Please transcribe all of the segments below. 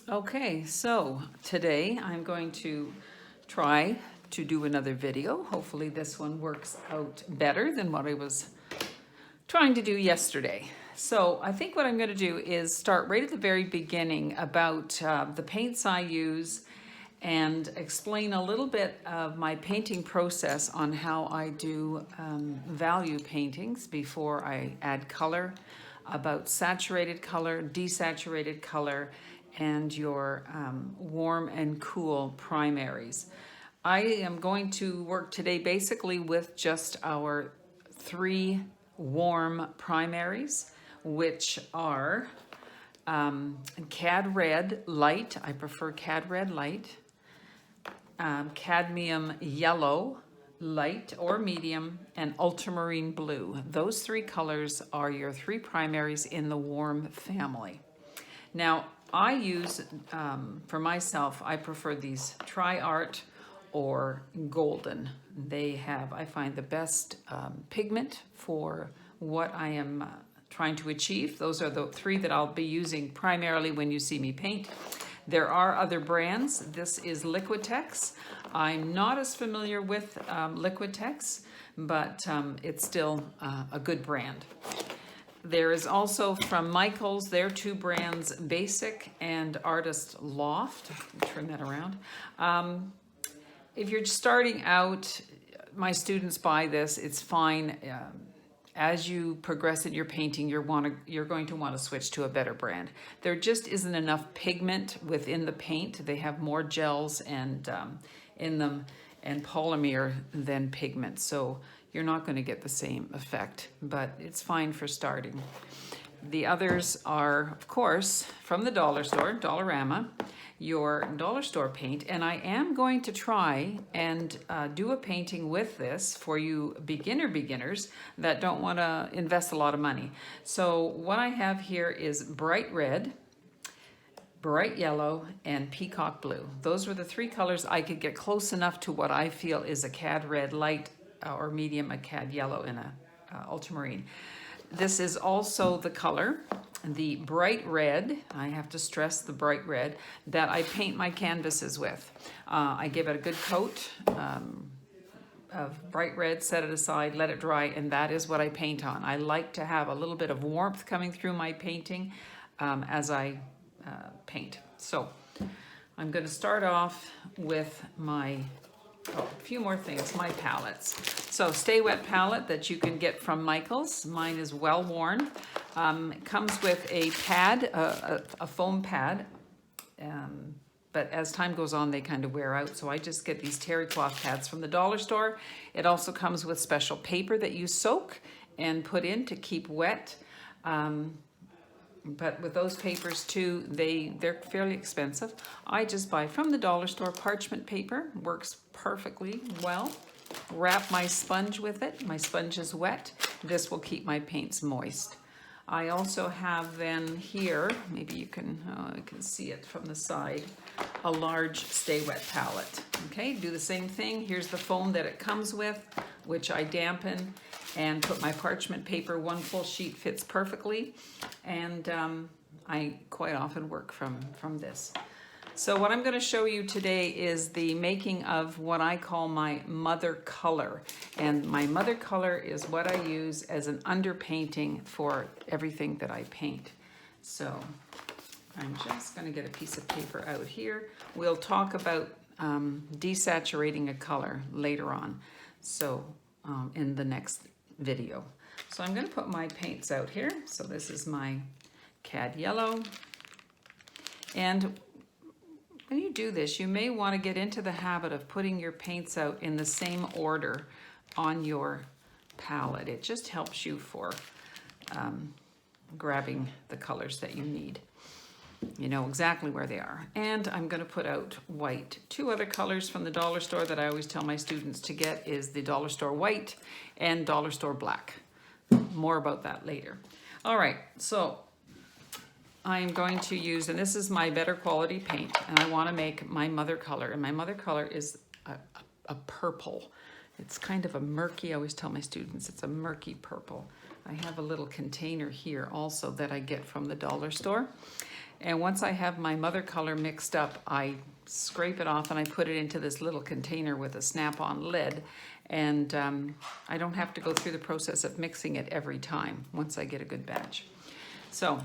Okay, so today I'm going to try to do another video. Hopefully this one works out better than what I was trying to do yesterday. So I think what I'm going to do is start right at the very beginning about the paints I use and explain a little bit of my painting process on how I do value paintings before I add color, about saturated color, desaturated color, and your warm and cool primaries. I am going to work today basically with just our 3 warm primaries, which are Cad Red Light. I prefer Cad Red Light. Cadmium Yellow Light or medium, and ultramarine blue. Those 3 colors are your 3 primaries in the warm family. Now, I use, for myself, I prefer these Tri-Art or Golden. They have, I find, the best pigment for what I am trying to achieve. Those are the 3 that I'll be using primarily when you see me paint. There are other brands. This is Liquitex. I'm not as familiar with Liquitex, but it's still a good brand. There is also from Michaels, their 2 brands, Basic and Artist Loft. Turn that around. If you're starting out, my students buy this, it's fine. As you progress in your painting, you're going to want to switch to a better brand. There just isn't enough pigment within the paint. They have more gels and in them and polymer than pigment, so you're not going to get the same effect, but it's fine for starting. The others are, of course, from the dollar store, Dollarama, your dollar store paint, and I am going to try and do a painting with this for you beginners that don't want to invest a lot of money. So what I have here is bright red, bright yellow, and peacock blue. Those were the 3 colors I could get close enough to what I feel is a Cad Red Light or medium, a Cad Yellow, and a ultramarine. This is also the color, the bright red, I have to stress the bright red, that I paint my canvases with. I give it a good coat of bright red, set it aside, let it dry, and that is what I paint on. I like to have a little bit of warmth coming through my painting as I paint. So I'm going to start off with my a few more things, my palettes. So Stay Wet palette that you can get from Michaels. Mine is well worn. It comes with a pad, a foam pad, but as time goes on, they kind of wear out. So I just get these terry cloth pads from the dollar store. It also comes with special paper that you soak and put in to keep wet. But with those papers too, they're fairly expensive. I just buy from the dollar store parchment paper, works perfectly well. Wrap my sponge with it. My sponge is wet. This will keep my paints moist. I also have then here, maybe you can see it from the side, a large Stay Wet palette. Okay, do the same thing. Here's the foam that it comes with, which I dampen and put my parchment paper. 1 full sheet fits perfectly, and I quite often work from this. So what I'm going to show you today is the making of what I call my mother color, and my mother color is what I use as an underpainting for everything that I paint. So I'm just going to get a piece of paper out here. We'll talk about desaturating a color later on, so in the next video. So I'm going to put my paints out here. So this is my Cad Yellow, and when you do this, you may want to get into the habit of putting your paints out in the same order on your palette. It just helps you for grabbing the colors that you need. You know exactly where they are. And I'm going to put out white. 2 other colors from the dollar store that I always tell my students to get is the dollar store white and dollar store black. More about that later. All right, so I'm going to use, and this is my better quality paint, and I want to make my mother color, and my mother color is a purple. It's kind of a murky, I always tell my students, it's a murky purple. I have a little container here also that I get from the dollar store. And once I have my mother color mixed up, I scrape it off and I put it into this little container with a snap-on lid. And I don't have to go through the process of mixing it every time once I get a good batch. So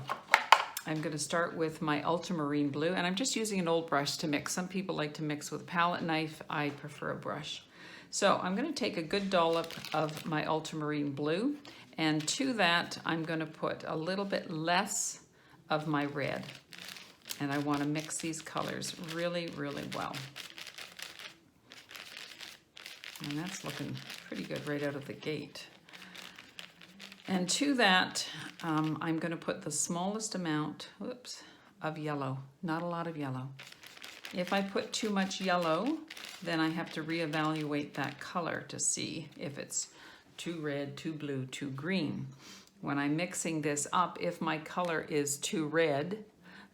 I'm going to start with my ultramarine blue, and I'm just using an old brush to mix. Some people like to mix with a palette knife. I prefer a brush. So I'm going to take a good dollop of my ultramarine blue, and to that I'm going to put a little bit less of my red. And I want to mix these colors really, really well. And that's looking pretty good right out of the gate. And to that, I'm going to put the smallest amount, of yellow. Not a lot of yellow. If I put too much yellow, then I have to reevaluate that color to see if it's too red, too blue, too green. When I'm mixing this up, if my color is too red,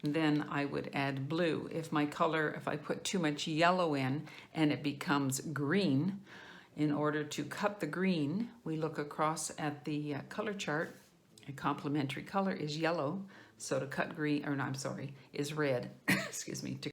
then I would add blue. If I put too much yellow in and it becomes green, in order to cut the green, we look across at the color chart. A complementary color is yellow, so to cut green, is red, excuse me, to